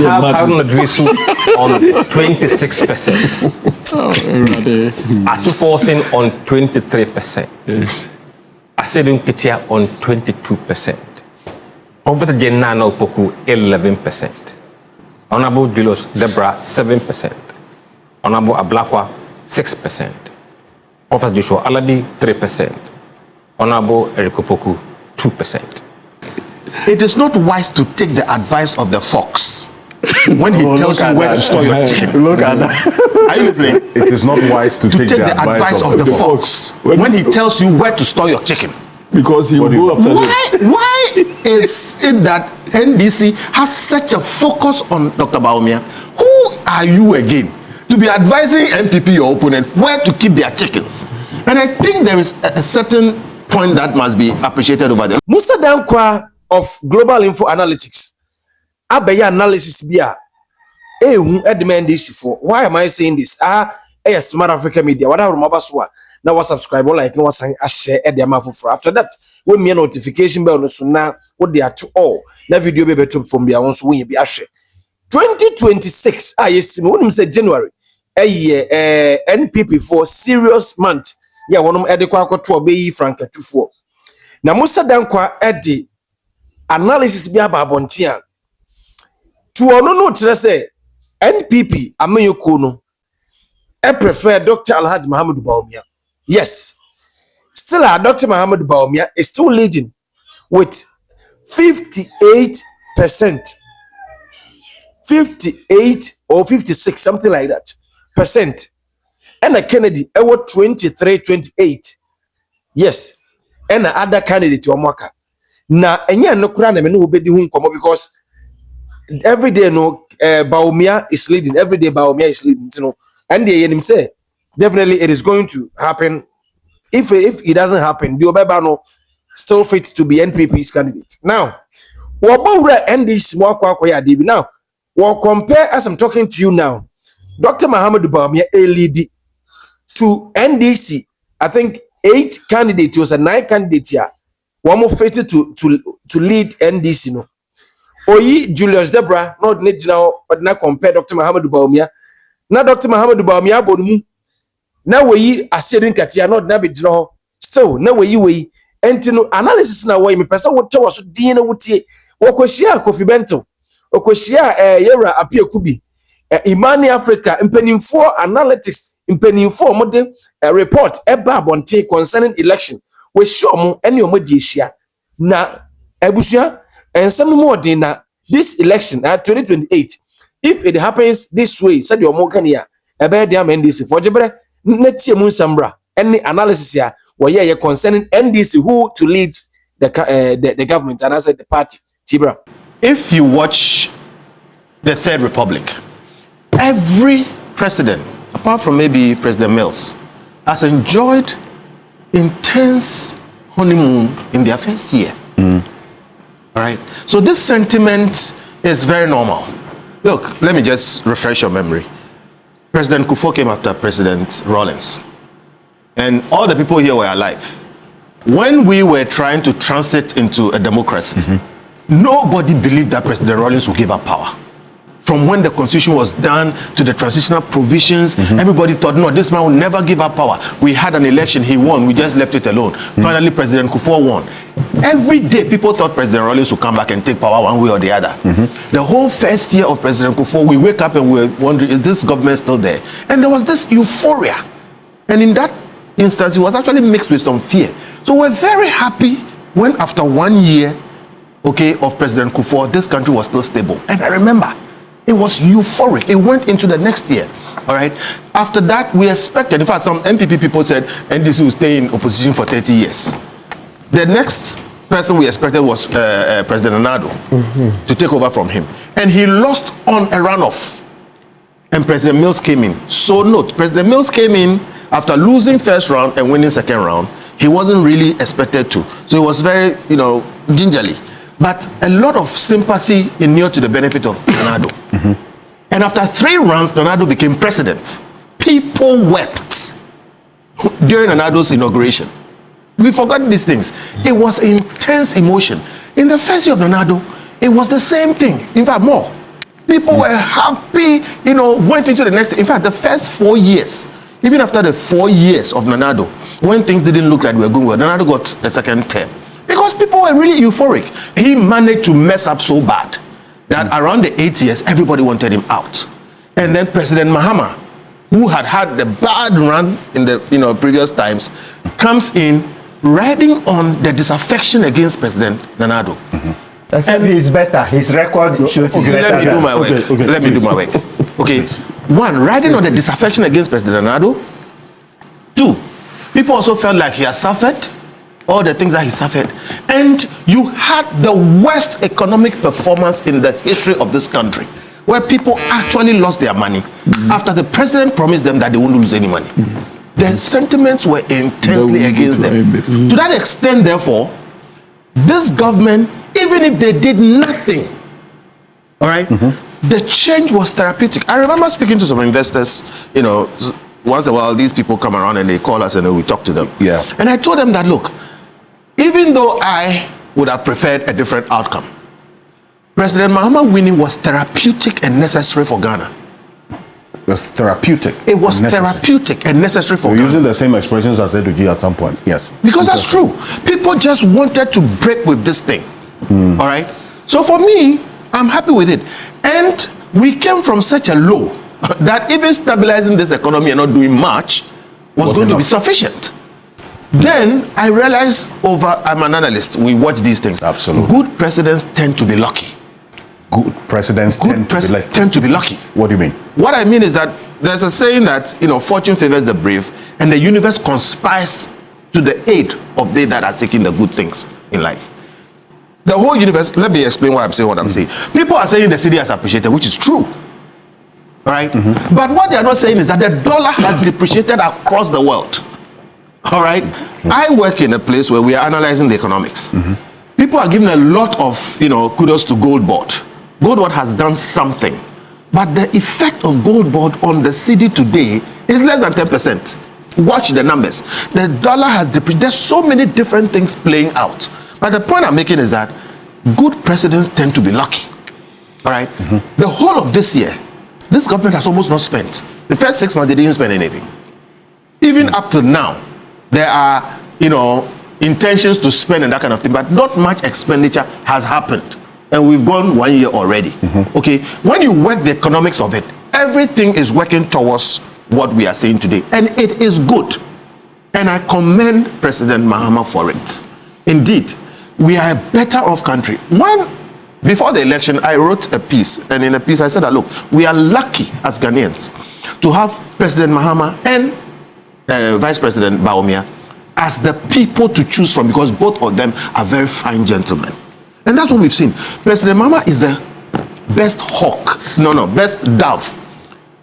have Haruna Drisu on 26%. Atu Forcing on 23%. Yes. Asedun Kitia on 22%. Prophet Jenana Opoku 11%. Honorable Julius Debra 7%. Honorable Ablakwa 6%. Prophet Joshua Alabi 3%. Honorable Erikopoku 2%. It is not wise to take the advice of the fox when he tells you where to store your chicken. Look at that. Are you listening? It is not wise to take the advice of the fox when he tells you where to store your chicken. Because he will go after Why is it that NDC has such a focus on Dr. Bawumia? Who are you again to be advising NPP, your opponent, where to keep their chickens? And I think there is a certain point that must be appreciated over there. Musa Danquah of Global Info Analytics. Abaya analysis bia. NDC for. Why am I saying this? Smart Africa Media. What I remember so. Now was subscribe like no was share for. After that, when me notification bell no so now what they are to all. Na video be better from bia once when you be share. 2026 yes when say January NPP for serious month. Yeah, one of edekwa to obey Frank 24. Na Musa Danquah edi analysis bi ababontia to ono no tere say NPP amayoko no I prefer Dr. Alhaji Muhammad Bawumia. Yes, still Dr. Muhammad Bawumia is still leading with 58%, 58 or 56, something like that percent. And a Kennedy, I was 23, 28. Yes, and the other candidate Omaka. Na enya no kura na me no obedi hu nkomo because every day no Bawumia is leading. Every day Bawumia is leading, you know. And the him say definitely it is going to happen. If it doesn't happen, the Obebano still fit to be NPP's candidate. Now, what about NDC now? We'll compare as I'm talking to you now. Dr. Muhammad Bawumia lead to NDC. I think 8 candidates was a 9 candidate here. One more fit to lead NDC no. Oyi Julius Debra not need now not compare Dr. Muhammad Bawumia. Now Dr. Muhammad Bawumia bodumu. Now we assuring katia not na be jino. Still now we entino analysis na we me person what tell us dina wutie. Okoshia Kofi Bento. Okoshia yera apie kubi. Imani Africa impenifo analytics impenifo modern report eba bonte concerning election. We show mo any omodi ehia na ebusia ensem mo din na this election at 2028 if it happens this way said your mo kan ya ebe dey am NDC for jebre netie mu nsambra any analysis ya we concerning NDC who to lead the government and as the party Tibra. If you watch the Third Republic, every president apart from maybe President Mills has enjoyed intense honeymoon in their first year. All right. So this sentiment is very normal. Look, let me just refresh your memory. President Kufuor came after President Rawlings, and all the people here were alive. When we were trying to transit into a democracy, nobody believed that President Rawlings would give up power. From when the constitution was done to the transitional provisions, everybody thought, no, this man will never give up power. We had an election, he won, we just left it alone. Finally, President Kufuor won. Every day, people thought President Rawlings would come back and take power one way or the other. The whole first year of President Kufuor, we wake up and we're wondering, is this government still there? And there was this euphoria. And in that instance, it was actually mixed with some fear. So we're very happy when after 1 year, of President Kufuor, this country was still stable. And I remember, it was euphoric. It went into the next year. All right. After that, we expected, in fact, some NPP people said NDC will stay in opposition for 30 years. The next person we expected was President Nado to take over from him. And he lost on a runoff. And President Mills came in. So note, President Mills came in after losing first round and winning second round. He wasn't really expected to. So it was very, gingerly. But a lot of sympathy inured to the benefit of Donado. And after 3 rounds, Donado became president. People wept during Donado's inauguration. We forgot these things. It was intense emotion. In the first year of Donado, it was the same thing. In fact, more. People were happy, went into the next. In fact, the first 4 years, even after the 4 years of Nana Addo, when things didn't look like we were going well, Nana Addo got the second term. Because people were really euphoric. He managed to mess up so bad that around the 8 years, everybody wanted him out. And then President Mahama, who had the bad run in the previous times, comes in riding on the disaffection against President Nana Addo. And he's better. His record shows he's better. Let me do my work. Let me do my work. Okay. One, riding on the disaffection against President Nana Addo. Two, people also felt like he has suffered all the things that he suffered. And you had the worst economic performance in the history of this country, where people actually lost their money after the president promised them that they won't lose any money. The sentiments were intensely against them. To that extent, therefore, this government, even if they did nothing, all right, the change was therapeutic. I remember speaking to some investors, once in a while, these people come around and they call us and we talk to them. Yeah. And I told them that, look, even though I would have preferred a different outcome, President Mahama winning was therapeutic and necessary for Ghana. It was therapeutic. It was therapeutic and necessary for You're Ghana. using the same expressions as Eduji at some point, yes. Because that's true. People just wanted to break with this thing. All right? So for me, I'm happy with it. And we came from such a low that even stabilizing this economy and not doing much was going to be sufficient. Then I realized I'm an analyst, we watch these things. Absolutely. Good presidents tend to be lucky. Good presidents tend to be lucky. What do you mean? What I mean is that there's a saying that, fortune favors the brave and the universe conspires to the aid of they that are seeking the good things in life. The whole universe, let me explain why I'm saying what I'm saying. People are saying the city has appreciated, which is true. Right? But what they are not saying is that the dollar has depreciated across the world. All right? I work in a place where we are analyzing the economics. People are giving a lot of, kudos to Gold Board. Gold Board has done something. But the effect of Gold Board on the city today is less than 10%. Watch the numbers. The dollar has depreciated. There's so many different things playing out. But the point I'm making is that good presidents tend to be lucky. All right? The whole of this year, this government has almost not spent. The first 6 months, they didn't spend anything. Even up to now, there are, intentions to spend and that kind of thing, but not much expenditure has happened. And we've gone 1 year already. Okay? When you work the economics of it, everything is working towards what we are saying today. And it is good. And I commend President Mahama for it. Indeed, we are a better off country. Before the election, I wrote a piece, and in a piece I said that, look, we are lucky as Ghanaians to have President Mahama and Vice President Bawumia as the people to choose from, because both of them are very fine gentlemen. And that's what we've seen. President Mahama is the best best dove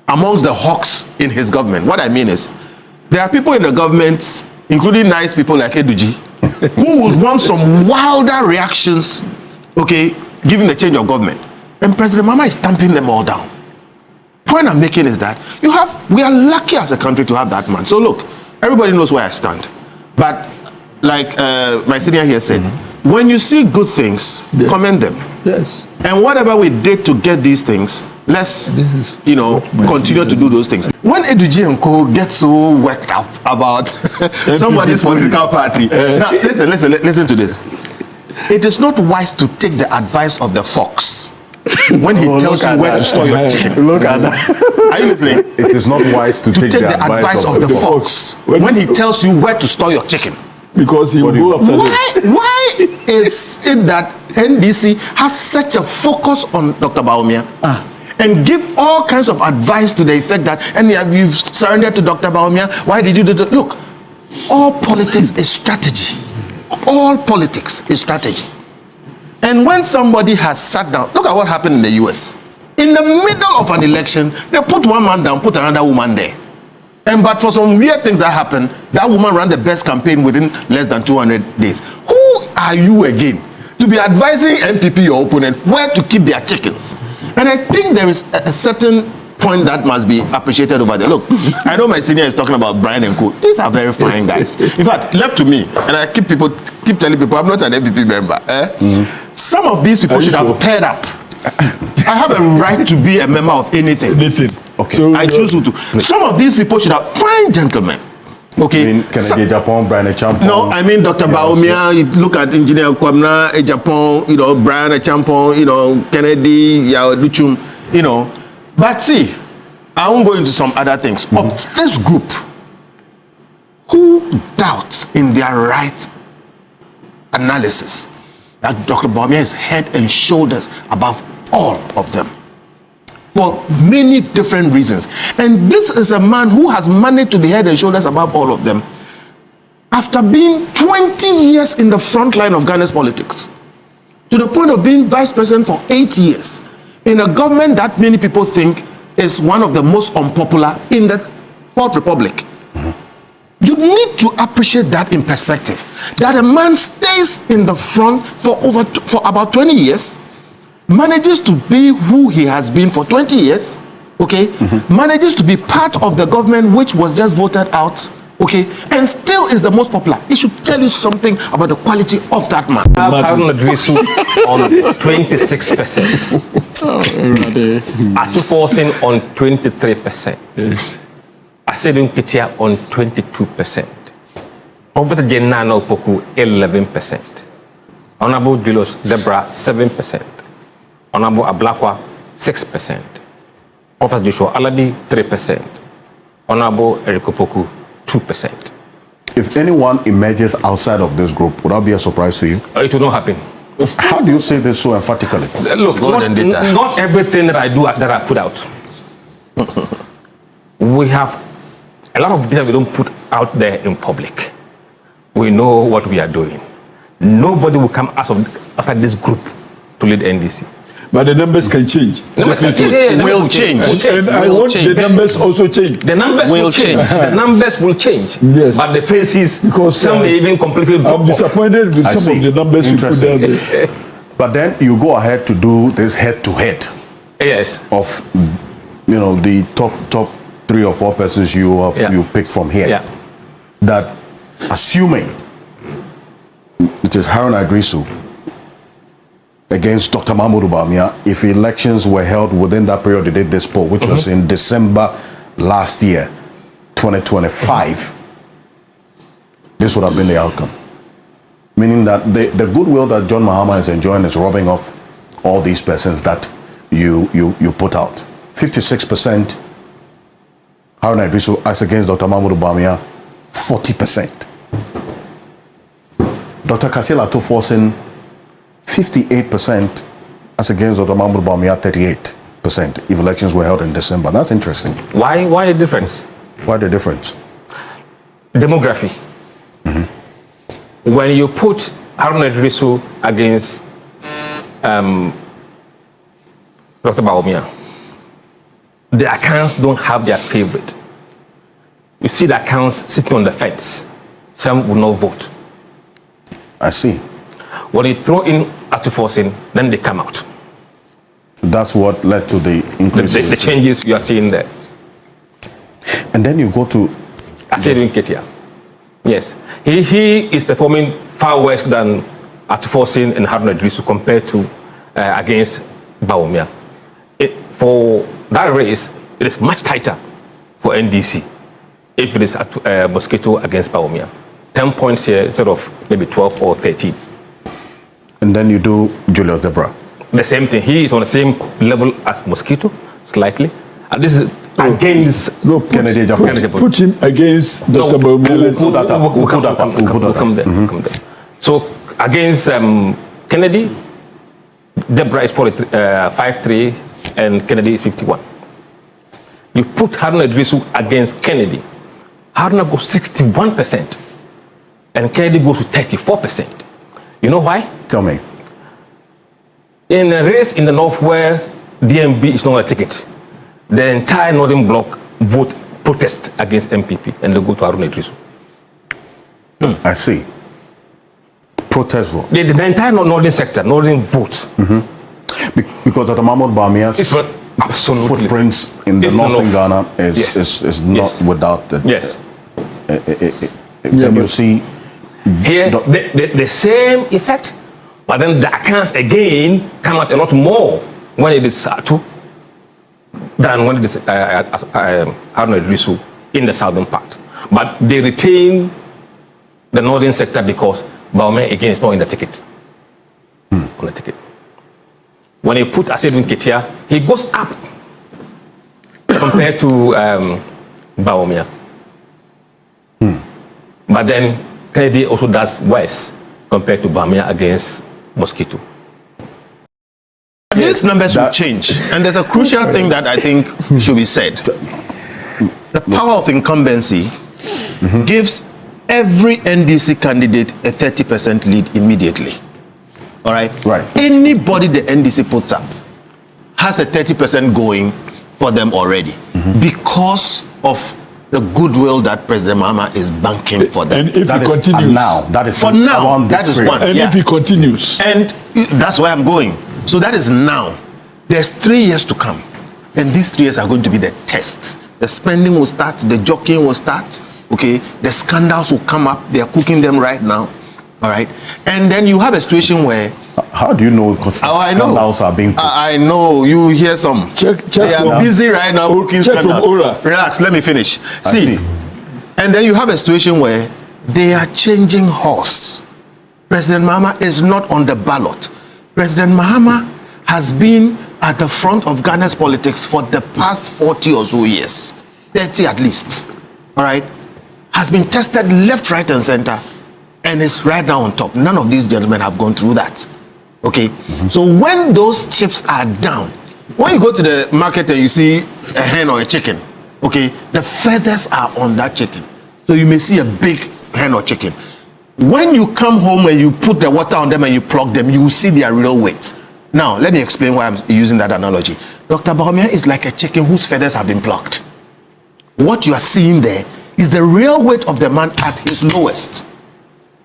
amongst the hawks in his government. What I mean is, there are people in the government, including nice people like Eduji, who would want some wilder reactions, okay, given the change of government. And President Mahama is stamping them all down. Point I'm making is that we are lucky as a country to have that man. So look, everybody knows where I stand. But like my senior here said, when you see good things, commend them. Yes. And whatever we did to get these things, let's continue to do those things. When Eduji and Co get so worked up about somebody's political party, now listen to this. It is not wise to take the advice of the fox when he tells you where to store your chicken. Look at that. Are you listening? It is not wise to take the advice of the fox when he tells you where to store your chicken. Because he will go after Why is it that NDC has such a focus on Dr. Bawumia and give all kinds of advice to the effect that, and you've surrendered to Dr. Bawumia, why did you do that? Look, all politics is strategy. All politics is strategy. And when somebody has sat down, look at what happened in the US. In the middle of an election, they put one man down, put another woman there. But for some weird things that happened, that woman ran the best campaign within less than 200 days. Who are you again to be advising NPP, your opponent, where to keep their chickens? And I think there is a certain point that must be appreciated over there. Look, I know my senior is talking about Brian and Co. These are very fine guys. In fact, left to me, and I keep telling people, I'm not an NPP member. Some of these people should have paired up I have a right to be a member of anything. Okay. So I choose to. Some of these people should have fine gentlemen. Okay. I mean, Kennedy Japan, Brian Champon. No, I mean Dr. Bawumia. You look at Engineer Kwamna, Japan. You know, Brian Champon. You know, Kennedy, Yao Duchum. You know, but see, I won't go into some other things. Of this group, who doubts in their right analysis that Dr. Bawumia is head and shoulders above all of them? For many different reasons. And this is a man who has managed to be head and shoulders above all of them after being 20 years in the front line of Ghana's politics, to the point of being vice president for 8 years in a government that many people think is one of the most unpopular in the Fourth Republic. You need to appreciate that in perspective, that a man stays in the front for about 20 years, manages to be who he has been for 20 years, okay, manages to be part of the government which was just voted out, okay, and still is the most popular. It should tell you something about the quality of that man. Haruna Idrisu on 26%. Atuforsin on 23%. Yes. Asedun Kitia on 22%. Over the Genano Poku 11%. Honorable Julius Debra 7%. Honorable Ablakwa 6%. Professor Joshua Alabi 3%. Honorable Erikopoku 2%. If anyone emerges outside of this group, would that be a surprise to you? It will not happen. How do you say this so emphatically? Look, not everything that I do that I put out. We have a lot of data we don't put out there in public. We know what we are doing. Nobody will come outside this group to lead NDC. But the numbers can change. Will change. And I want the numbers also change. The numbers will change. The numbers will change. Yes. But the faces, because some may even completely drop I'm off. disappointed with some of the numbers you put down there. But then you go ahead to do this head-to-head Yes. of, you know, the top 3 or 4 persons you pick from here. Yeah. That assuming it is Haruna Idrisu against Dr. Mahmoud Bawumia, if elections were held within that period they did this poll, which was in December last year, 2025, this would have been the outcome. Meaning that the goodwill that John Mahama is enjoying is rubbing off all these persons that you put out. 56% Haruna Idrisu as against Dr. Mahmoud Bawumia, 40%. Dr. Kasila Atuforsin, 58% as against Dr. Mahmoud Bawumia, 38% if elections were held in December. That's interesting. Why the difference? Why the difference? Demography. When you put Haruna Idrisu against Dr. Bawumia, the accounts don't have their favorite. You see the accounts sitting on the fence. Some will not vote. I see. When you throw in Atuforsin, then they come out. That's what led to the increase. The changes you are seeing there. And then you go to Asedun Ketia. Yes. He is performing far worse than Atuforsin and Haruna Idrisu compared to against Bawumia. For that race, it is much tighter for NDC if it is Mosquito against Bawumia. 10 points here instead of maybe 12 or 13. And then you do Julius Debra. The same thing. He is on the same level as Mosquito, slightly. And this is against Kennedy Japan. Put him against Dr. Bawumia. We'll come there. So against Kennedy, Debra is 53, and Kennedy is 51. You put Haruna Idrisu against Kennedy, Haruna goes 61%, and Kennedy goes to 34%. You know why? Tell me. In a race in the north where DMB is not a ticket, the entire northern bloc protest against MPP, and they go to Haruna Idrisu. I see. Protest vote. The entire northern sector, northern votes. Because Dr. Mahmoud Bawumia's footprints in the northern Ghana is not without the. Yes. Then you see here the same effect, but then the accounts again come out a lot more when it is Satu than when it is Haruna Idrisu in the southern part. But they retain the northern sector because Bawumia again is not in the ticket. On the ticket. When you put Asedun Ketia, he goes up compared to Bawumia. But then Kennedy also does worse compared to Bawumia against Mosquito. These numbers will change, and there's a crucial thing that I think should be said. The power of incumbency gives every NDC candidate a 30% lead immediately. All right? Right. Anybody the NDC puts up has a 30% going for them already because of the goodwill that President Mahama is banking for them. And if That he is continues, now. That is For now, around that this is period. one. and Yeah. if he continues, And that's where I'm going. So that is now. There's 3 years to come. And these 3 years are going to be the tests. The spending will start, the jockeying will start, okay? The scandals will come up. They are cooking them right now, all right? And then you have a situation where... How do you know scandals are being put? I know. You hear some. Check They are from- busy right now cooking check from scandals. Ora. Relax, let me finish. I see. And then you have a situation where they are changing horse. President Mahama is not on the ballot. President Mahama has been at the front of Ghana's politics for the past 40 or so years. 30 at least. All right? Has been tested left, right, and center, and is right now on top. None of these gentlemen have gone through that. Okay? So when those chips are down, when you go to the market and you see a hen or a chicken, okay, the feathers are on that chicken. So you may see a big hen or chicken. When you come home and you put the water on them and you plug them, you will see their real weight. Now, let me explain why I'm using that analogy. Dr. Bawumia is like a chicken whose feathers have been plucked. What you are seeing there is the real weight of the man at his lowest.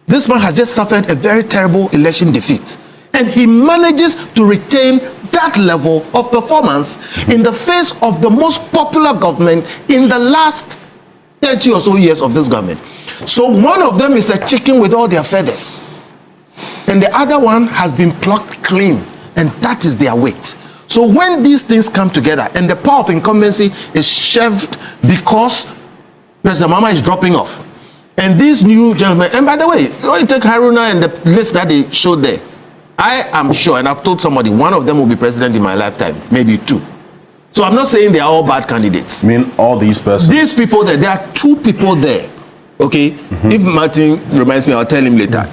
This man has just suffered a very terrible election defeat, and he manages to retain that level of performance in the face of the most popular government in the last 30 or so years of this government. So one of them is a chicken with all their feathers, and the other one has been plucked clean, and that is their weight. So when these things come together and the power of incumbency is shelved because President Mahama is dropping off, and these new gentlemen, and by the way, when you take Haruna and the list that they showed there, I am sure, and I've told somebody, one of them will be president in my lifetime, maybe 2. So I'm not saying they are all bad candidates. I mean, all these persons. These people there are 2 people there. Okay, if Martin reminds me, I'll tell him later.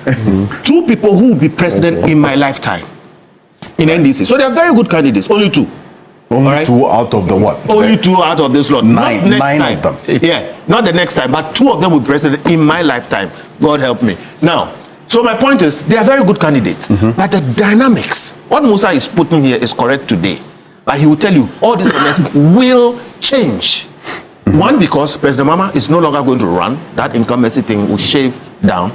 2 people who will be president in my lifetime in NDC. So they are very good candidates. Only 2. Only Alright. 2 out of the what? Only 2 out of this lot. Nine- Not next nine time. of them. Yeah, not the next time, but 2 of them will be president in my lifetime. God help me. Now, so my point is, they are very good candidates. But the dynamics, what Musa is putting here is correct today. But he will tell you, all these elements will change. One, because President Mahama is no longer going to run. That incumbency thing will shave down.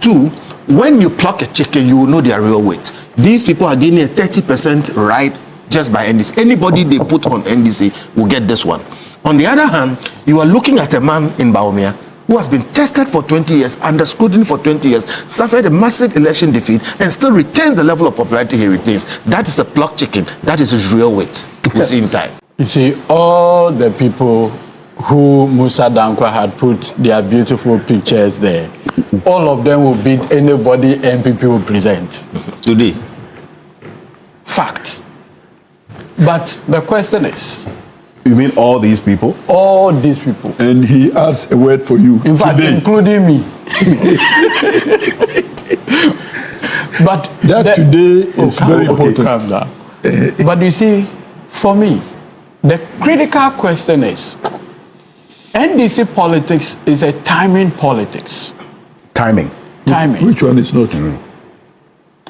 2, when you pluck a chicken, you will know their real weight. These people are gaining a 30% right just by NDC. Anybody they put on NDC will get this one. On the other hand, you are looking at a man in Bawumia who has been tested for 20 years, under scrutiny for 20 years, suffered a massive election defeat, and still retains the level of popularity he retains. That is the plucked chicken. That is his real weight. We'll see in time. You see, all the people who Musa Danquah had put their beautiful pictures there, all of them will beat anybody NPP will present. Today. Fact. But the question is, You mean all these people? all these people, and he adds a word for you in fact, today. including me. But That today is very important. Calm down. But you see, for me, the critical question is, NDC politics is a timing politics. Timing. Timing. Which one is not?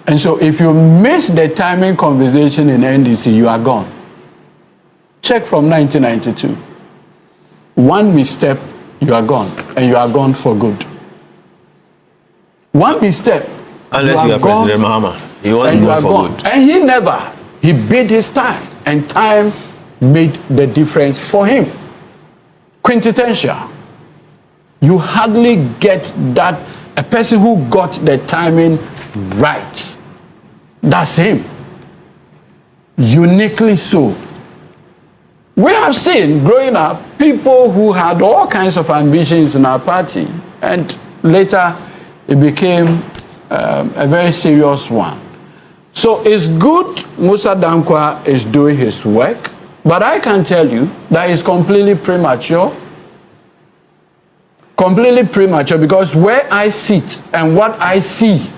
And so if you miss the timing conversation in NDC, you are gone. Check from 1992. One misstep, you are gone. And you are gone for good. One misstep. Unless you are gone, President Mahama. He wasn't and you going are for gone. good. And he never. He bid his time. And time made the difference for him. Quintessential. You hardly get that. A person who got the timing right. That's him. uniquely so. We have seen growing up people who had all kinds of ambitions in our party, and later it became a very serious one. So it's good Musa Danquah is doing his work, but I can tell you that it's completely premature. Completely premature, because where I sit and what I see,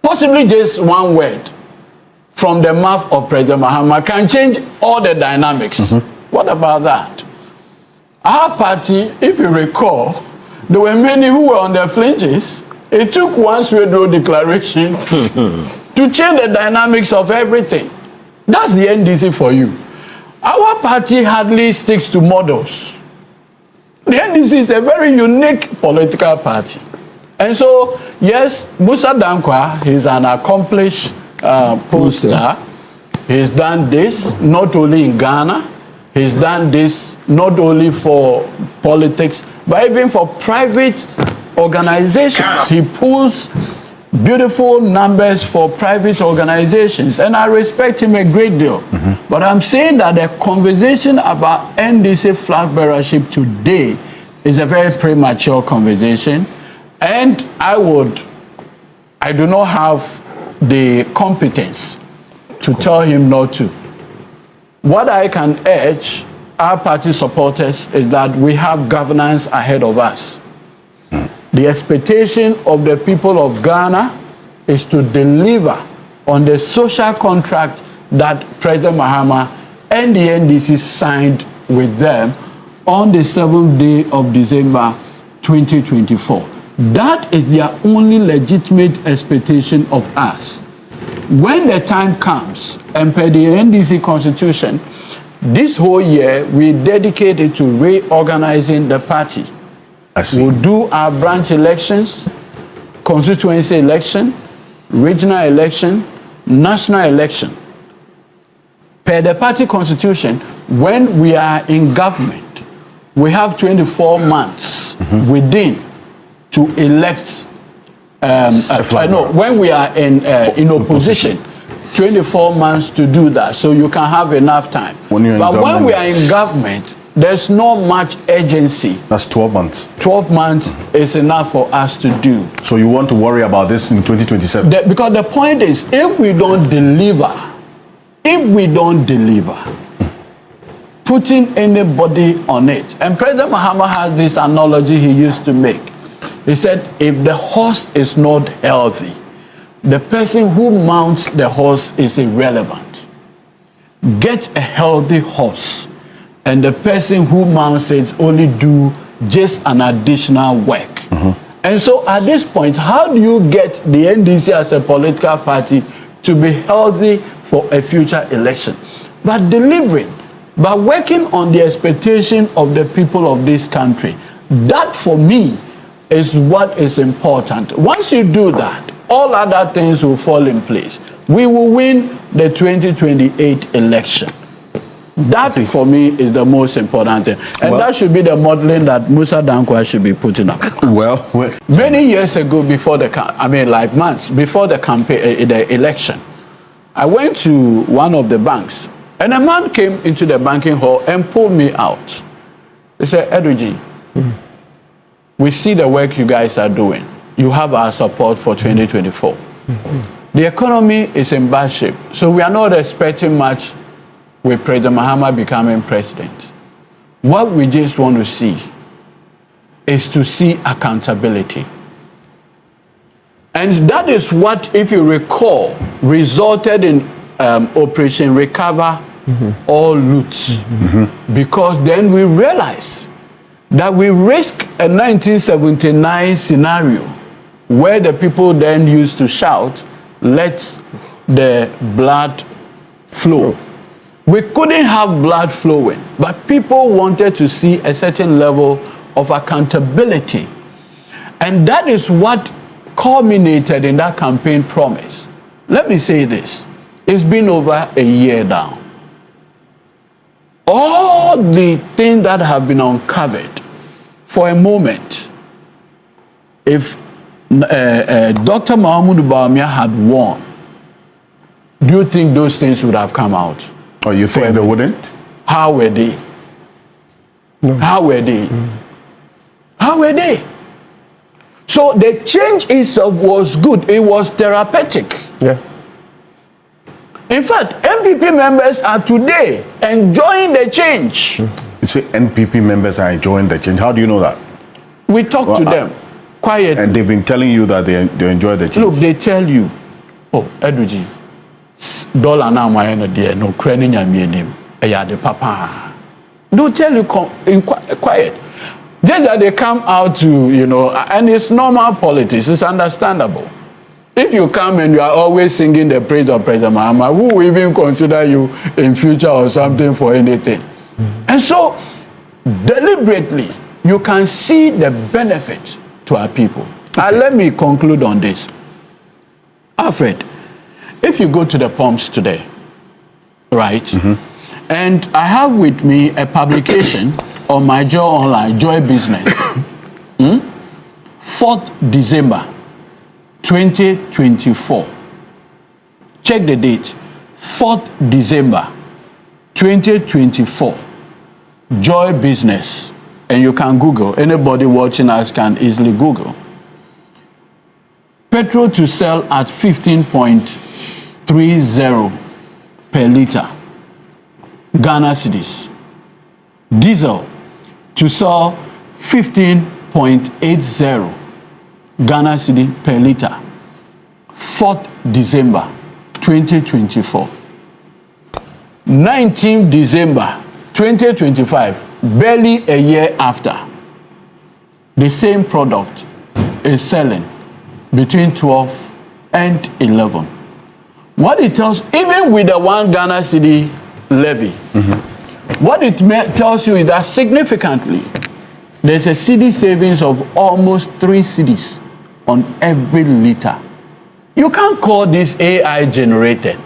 possibly just one word from the mouth of President Mahama can change all the dynamics. What about that? Our party, if you recall, there were many who were on the flinches. It took one straight road declaration to change the dynamics of everything. That's the NDC for you. Our party hardly sticks to models. The NDC is a very unique political party. And so, yes, Musa Danquah, he's an accomplished pollster. He's done this not only in Ghana, he's done this not only for politics, but even for private organizations. He pulls beautiful numbers for private organizations, and I respect him a great deal. But I'm saying that the conversation about NDC flag bearership today is a very premature conversation, and I do not have the competence to tell him not to. What I can urge our party supporters is that we have governance ahead of us. The expectation of the people of Ghana is to deliver on the social contract that President Mahama and the NDC signed with them on the 7th day of December 2024. That is their only legitimate expectation of us. When the time comes, and per the NDC constitution, this whole year we dedicate it to reorganizing the party. We'll do our branch elections, constituency election, regional election, national election. Per the party constitution, when we are in government, we have 24 months within to elect. When we are in opposition, 24 months to do that, so you can have enough time. But when we are in government, there's not much urgency. That's 12 months. 12 months is enough for us to do. So you want to worry about this in 2027? Because the point is, if we don't deliver, putting anybody on it. And President Mahama has this analogy he used to make. He said, if the horse is not healthy, the person who mounts the horse is irrelevant. Get a healthy horse, and the person who mounts it only do just an additional work. And so at this point, how do you get the NDC as a political party to be healthy for a future election? By delivering, by working on the expectation of the people of this country. That for me is what is important. Once you do that, all other things will fall in place. We will win the 2028 election. That for me is the most important thing. And that should be the modeling that Musa Danquah should be putting up. Many years ago, before the months before the campaign, the election, I went to one of the banks, and a man came into the banking hall and pulled me out. He said, Edwin, we see the work you guys are doing. You have our support for 2024. The economy is in bad shape, so we are not expecting much with President Mahama becoming president. What we just want to see is to see accountability. And that is what, if you recall, resulted in Operation Recover All Loots. Because then we realized that we risk a 1979 scenario where the people then used to shout, let the blood flow. We couldn't have blood flowing, but people wanted to see a certain level of accountability. And that is what culminated in that campaign promise. Let me say this. It's been over a year now. All the things that have been uncovered, for a moment, if Dr. Bawumia had won, do you think those things would have come out? Or you think they wouldn't? How were they? How were they? How were they? So the change itself was good. It was therapeutic. Yeah. In fact, NPP members are today enjoying the change. You say NPP members are enjoying the change. How do you know that? We talk to them quietly. And they've been telling you that they enjoy the change. Look, they tell you, oh, Eduji, dollar now my dear, no credit name, the papa. They'll tell you in quiet. Just that they come out to, you know, and it's normal politics, it's understandable. If you come and you are always singing the praise of President Mahama, who will even consider you in future or something for anything? And so, deliberately, you can see the benefit to our people. Okay. Let me conclude on this. Alfred, if you go to the pumps today, right, and I have with me a publication on my Joy Online, Joy Business, 4th December 2024. Check the date, 4th December 2024. Joy Business, and you can Google. Anybody watching us can easily Google. Petrol to sell at 15.30 per liter, Ghana cedis. Diesel to sell 15.80 Ghana cedi per liter. 4th December 2024. 19th December 2025, barely a year after, the same product is selling between 12 and 11. What it tells, even with the 1 Ghana cedi levy, what it tells you is that significantly, there's a cedi savings of almost 3 cedis on every liter. You can't call this AI generated.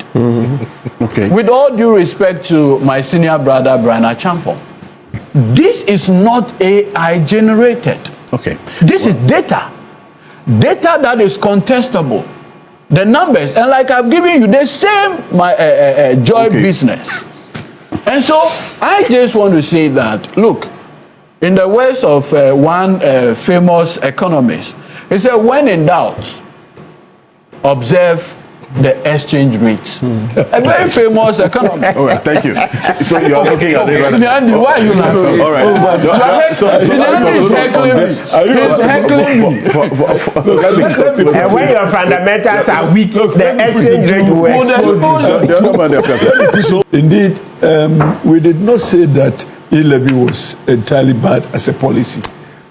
Okay. With all due respect to my senior brother, Brian Achampong, this is not AI generated. Okay. This is data. Data that is contestable. The numbers, and like I've given you the same Joy Business. And so I just want to say that, look, in the words of one famous economist, he said, when in doubt, observe the exchange rate. A very famous economist. All right, thank you. So you are looking at it. Sinandi, why are you laughing? All right. Sinandi is heckling me. He's heckling me. And when your fundamentals are weak, the exchange rate will expose you. Indeed, we did not say that e-levy was entirely bad as a policy.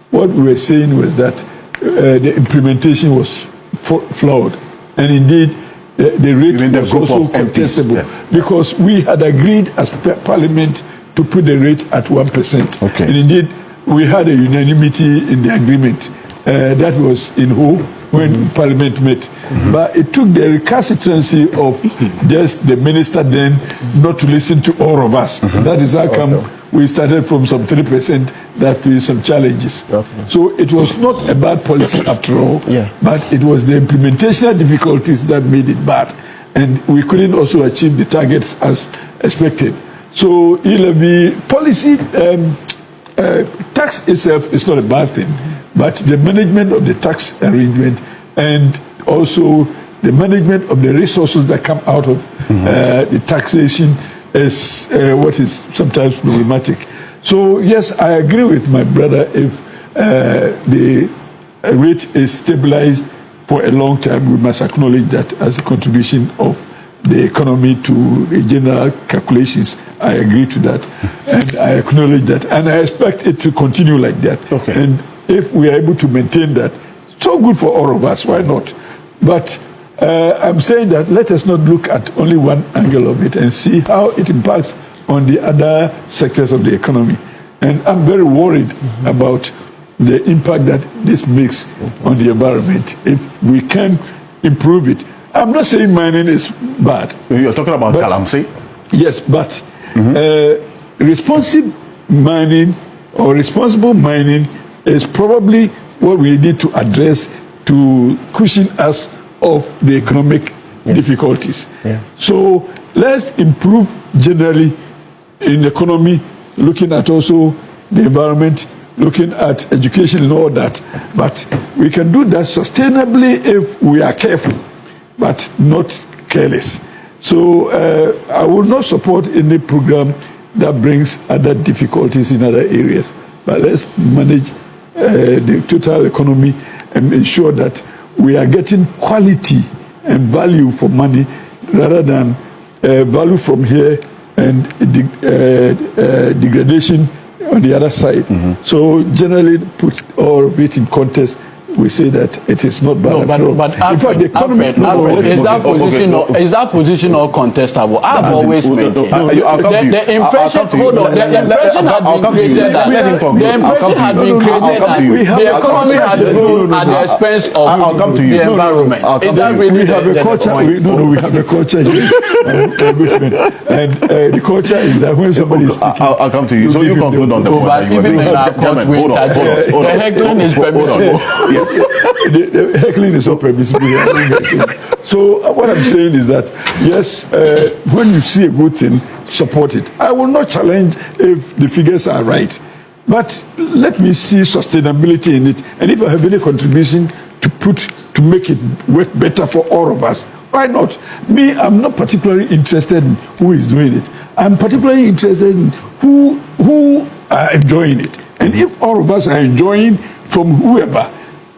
What we were saying was that the implementation was flawed. And indeed, the rate was also contestable because we had agreed as Parliament to put the rate at 1%. Okay. And indeed, we had a unanimity in the agreement. That was in whole when Parliament met. But it took the recalcitrancy of just the minister then not to listen to all of us. That is how come we started from some 3% that faced some challenges. So it was not a bad policy after all, but it was the implementational difficulties that made it bad. And we couldn't also achieve the targets as expected. So e-levy policy, tax itself is not a bad thing, but the management of the tax arrangement and also the management of the resources that come out of the taxation is what is sometimes problematic. So yes, I agree with my brother. If the rate is stabilized for a long time, we must acknowledge that as a contribution of the economy to the general calculations. I agree to that, and I acknowledge that, and I expect it to continue like that. Okay. And if we are able to maintain that, so good for all of us. Why not? But I'm saying that let us not look at only one angle of it and see how it impacts on the other sectors of the economy. And I'm very worried about the impact that this makes on the environment if we can improve it. I'm not saying mining is bad. You're talking about Galamsey? Yes, but responsive mining or responsible mining is probably what we need to address to cushion us of the economic difficulties. Yeah. So let's improve generally in economy, looking at also the environment, looking at education and all that. But we can do that sustainably if we are careful, but not careless. So I will not support any program that brings other difficulties in other areas. But let's manage the total economy and ensure that we are getting quality and value for money rather than value from here and degradation on the other side. So generally put all of it in context. We say that it is not bad. But in fact, the economy. Is that position all contestable? I've always maintained the impression. Hold on. The impression had been created that the economy had grown at the expense of the environment. Is that really we have a culture? We have a culture here, and the culture is that when somebody is speaking, I'll come to you. So you conclude on the point. But even in our court, the heckling is permissible. Yes. The heckling is not permissible. So what I'm saying is that yes, when you see a good thing, support it. I will not challenge if the figures are right, but let me see sustainability in it. And if I have any contribution to make it work better for all of us, why not? Me, I'm not particularly interested in who is doing it. I'm particularly interested in who are enjoying it. And if all of us are enjoying from whoever,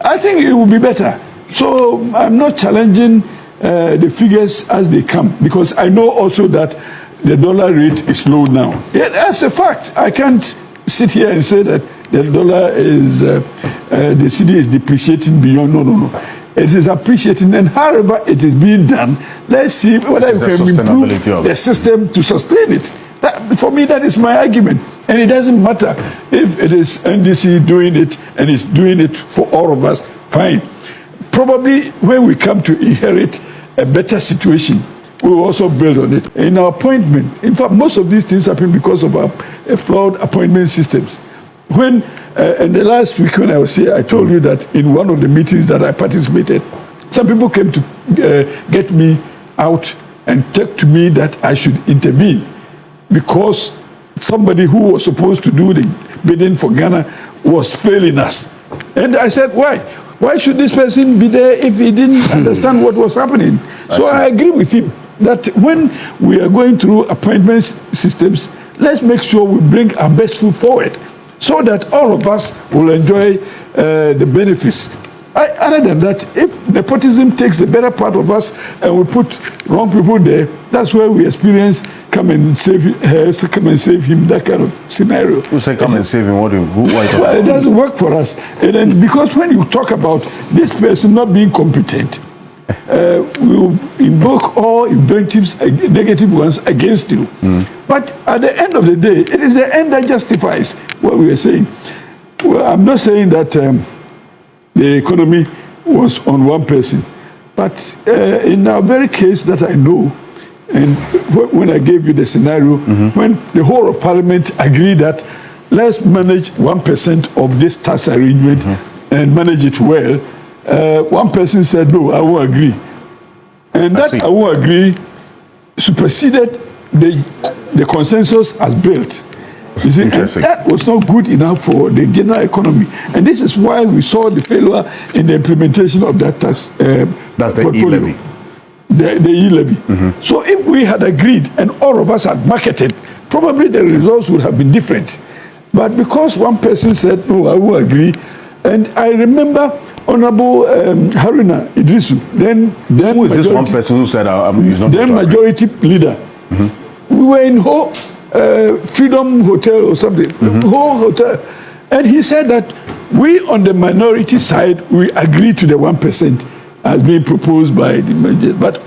I think it will be better. So I'm not challenging the figures as they come, because I know also that the dollar rate is low now. Yeah, that's a fact. I can't sit here and say that the dollar is, the cedi is depreciating beyond. No. It is appreciating, and however it is being done, let's see whether we can improve the system to sustain it. For me, that is my argument. And it doesn't matter if it is NDC doing it and it's doing it for all of us, fine. Probably when we come to inherit a better situation, we will also build on it. In our appointment, in fact, most of these things happen because of our flawed appointment systems. When, in the last week when I was here, I told you that in one of the meetings that I participated, some people came to get me out and talk to me that I should intervene because somebody who was supposed to do the bidding for Ghana was failing us. And I said, why? Why should this person be there if he didn't understand what was happening? So I agree with him that when we are going through appointment systems, let's make sure we bring our best foot forward so that all of us will enjoy the benefits. Other than that, if nepotism takes the better part of us and we put wrong people there, that's where we experience come and save him, that kind of scenario. Who say come and save him? Well, it doesn't work for us. And then, because when you talk about this person not being competent, we will invoke all invectives, negative ones against you. But at the end of the day, it is the end that justifies what we are saying. Well, I'm not saying that the economy was on one person, but in our very case that I know, and when I gave you the scenario, when the whole of Parliament agreed that let's manage 1% of this tax arrangement and manage it well, one person said, no, I won't agree. And that I won't agree superseded the consensus as built. You see, and that was not good enough for the general economy. And this is why we saw the failure in the implementation of that tax That's the portfolio. E-levy. The E-levy. So if we had agreed and all of us had marketed, probably the results would have been different. But because one person said, no, I will agree, and I remember Honorable Haruna Idrisu, then who is this one person who said he's not then majority leader. We were in Freedom Hotel or something, whole hotel, and he said that we on the minority side, we agree to the 1% as being proposed by the majority, but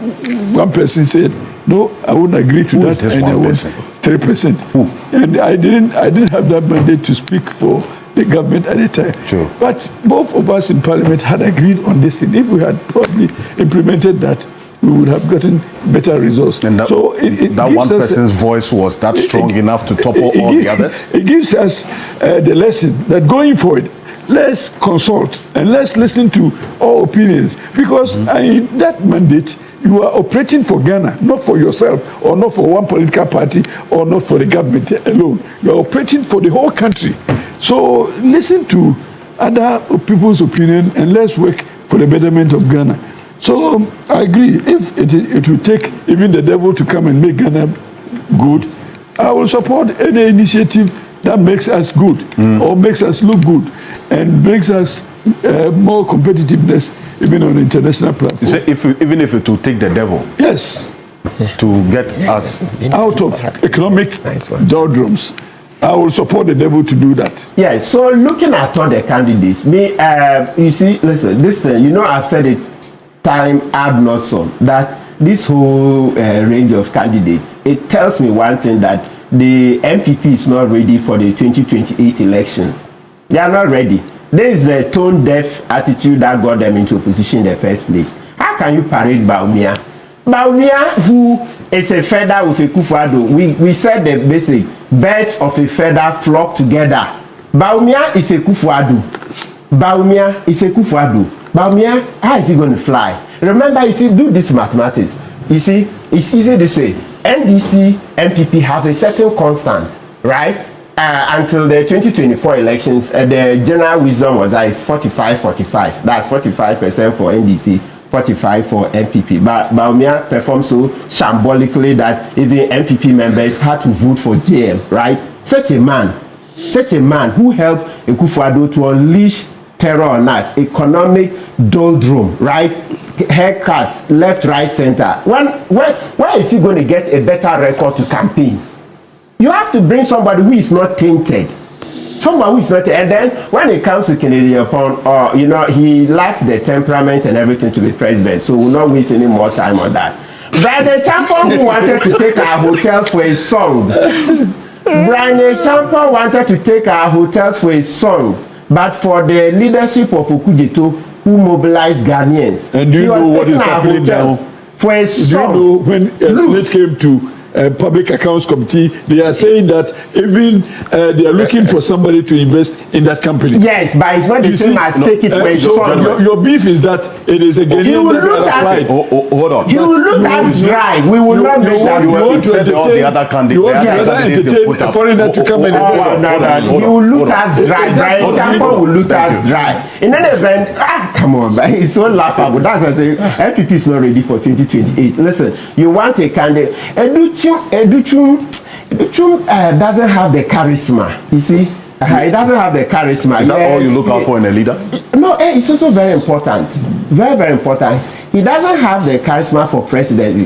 one person said, no, I wouldn't agree to that, this and I want 3%. And I didn't have that mandate to speak for the government at the time. Sure. But both of us in Parliament had agreed on this thing. If we had probably implemented that, we would have gotten better results. And that, so that one person's voice was that strong enough to topple all the others? It gives us the lesson that going forward, let's consult and let's listen to all opinions, because that mandate you are operating for Ghana, not for yourself, or not for one political party, or not for the government alone. You are operating for the whole country. So listen to other people's opinion and let's work for the betterment of Ghana. So I agree. If it will take even the devil to come and make Ghana good, I will support any initiative that makes us good or makes us look good and brings us more competitiveness even on the international platform. You say even if it will take the devil, yes, to get us out of economic doldrums, I will support the devil to do that. Yeah, so looking at all the candidates, you see, listen, this thing, you know, I've said it time ad nauseam that this whole range of candidates, it tells me one thing, that the NPP is not ready for the 2028 elections. They are not ready. There is a tone-deaf attitude that got them into opposition in the first place. How can you parade Bawumia? Bawumia, who is a feather with a Kufuado, we said the basic, birds of a feather flock together. Bawumia is a Kufuado. Bawumia is a Kufuado. Bawumia, how is he going to fly? Remember, you see, do this mathematics. You see, it's easy this way. NDC, NPP have a certain constant, right? Until the 2024 elections, the general wisdom was that it's 45-45. That's 45% for NDC, 45 for NPP. But Bawumia performed so shambolically that even NPP members had to vote for JM, right? Such a man who helped Akufo-Addo to unleash terror on us, economic doldrum, right? Haircuts, left, right, center. Why is he going to get a better record to campaign? You have to bring somebody who is not tainted. Someone who is not, and then when it comes to Kennedy upon, you know, he lacks the temperament and everything to be president, so we'll not waste any more time on that. But the champion who wanted to take our hotels for a song, Brian Champion wanted to take our hotels for a song, but for the leadership of Okujeto, who mobilized Ghanaians. And do you know what is happening now? For a song. Do you know when Slate came to Public Accounts Committee, they are saying that even they are looking for somebody to invest in that company. Yes, but it's not the same as take it for a song. Your beef is that it is a Ghanaian that applied. Hold on. He will look as dry. We will not make that. You want to entertain all the other candidates. You want to entertain a foreigner to come and He will look as dry. Brian Champo will look as dry. In any event, come on, man. It's so laughable. That's why I say NPP is not ready for 2028. Listen, you want a candidate. Educhum doesn't have the charisma. You see, he doesn't have the charisma. Is that all you look out for in a leader? No, it's also very important. Very, very important. He doesn't have the charisma for presidency.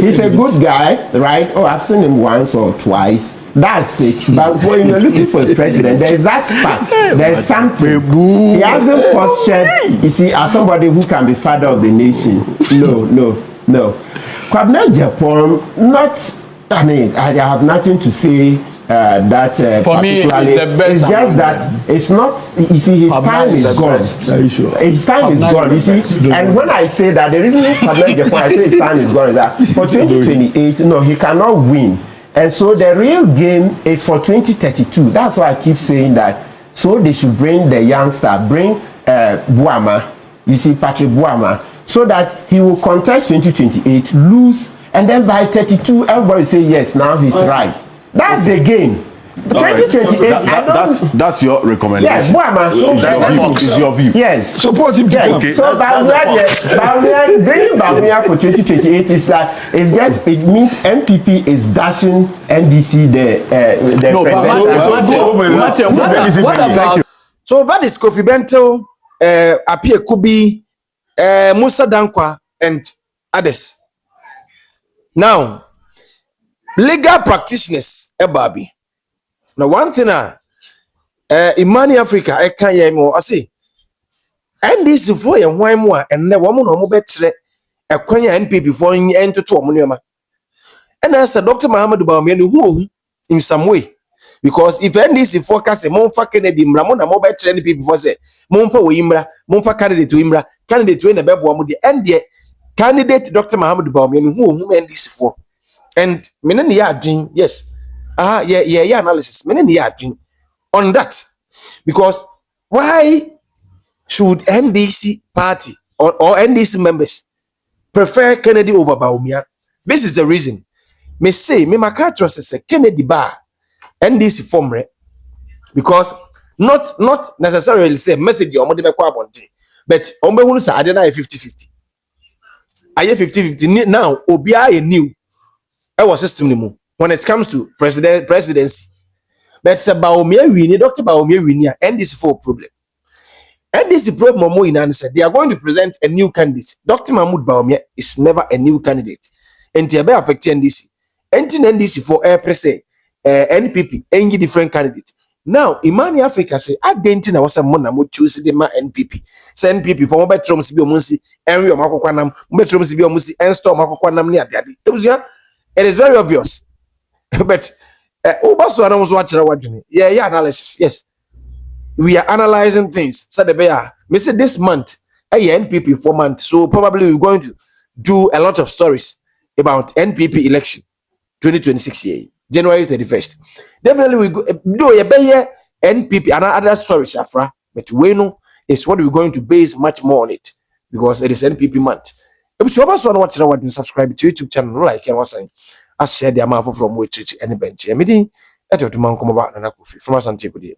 He's a good guy, right? Oh, I've seen him once or twice. That's it. But when you're looking for a president, there is that spark. There's something. He hasn't postured, you see, as somebody who can be father of the nation. No. Kwabena Japan, I mean, I have nothing to say that for me, it's the best. It's just that it's not, you see, his time is gone. His time is gone, you see. And when I say that, the reason Kwabena Japan, I say his time is gone is that for 2028, no, he cannot win. And so the real game is for 2032. That's why I keep saying that. So they should bring the youngster, bring Bawumia, you see, Patrick Bawumia, so that he will contest 2028, lose, and then by 32, everybody say yes, now he's right. That's the game. 2028, that's your recommendation. Yes, Bawumia. Is your view. Yes. Support him. Yes. Okay. So bringing Bawumia for 2028 is like, it means NPP is dashing NDC the What So that is Kofi Bento, Apia Kubi, Musa Danquah, and others. Now, legal practitioners, Babi. Now, one thing, in Money Africa, I can't hear more. I say, NDC for you, why more, and the woman who better a quenya NP before you enter to Amuniama. And as a Dr. Mahama Bawumia, who in some way. Because if NDC forecast a Monfa Kennedy, Ramona mobile NP before say, Monfa Imra, Monfa candidate to Imra, candidate to Enabamudi, and the candidate Dr. Mahama Bawumia, who NDC for. And many dream, yes. Yeah, analysis. Many dream on that. Because why should NDC party or NDC members prefer Kennedy over Bawumia. This is the reason. Me say, me makatro say Kennedy ba NDC form re, because not necessarily say message or mode but ombe hunu sa adena 50-50. Aye 50-50 now obia a new our system ni mu when it comes to presidency. But say Bawumia win, Dr. Bawumia win here, NDC for problem. NDC problem more in answer. They are going to present a new candidate. Dr. Mahmoud Bawumia is never a new candidate. And they are affect NDC. NDC for air press NPP, any different candidate. Now, Imani Africa say, I didn't know what's a money mo choose the NPP. Say NPP for mobile trumps be omunsi, and we are Makokwanam, mobile trumps be omunsi, and store Makokwanam near daddy. It is very obvious. But Obaso was watching our yeah, analysis. Yes. We are analyzing things. So the bear, me say this month, a NPP 4 months. So probably we're going to do a lot of stories about NPP election 2026 year, January 31st. Definitely we go do a bear NPP and other stories afra. But we know is what we're going to base much more on it because it is NPP month. If you also want to watch and subscribe to YouTube channel like I was saying, as share the amount from which any bench. I mean, I don't know from us and take with you.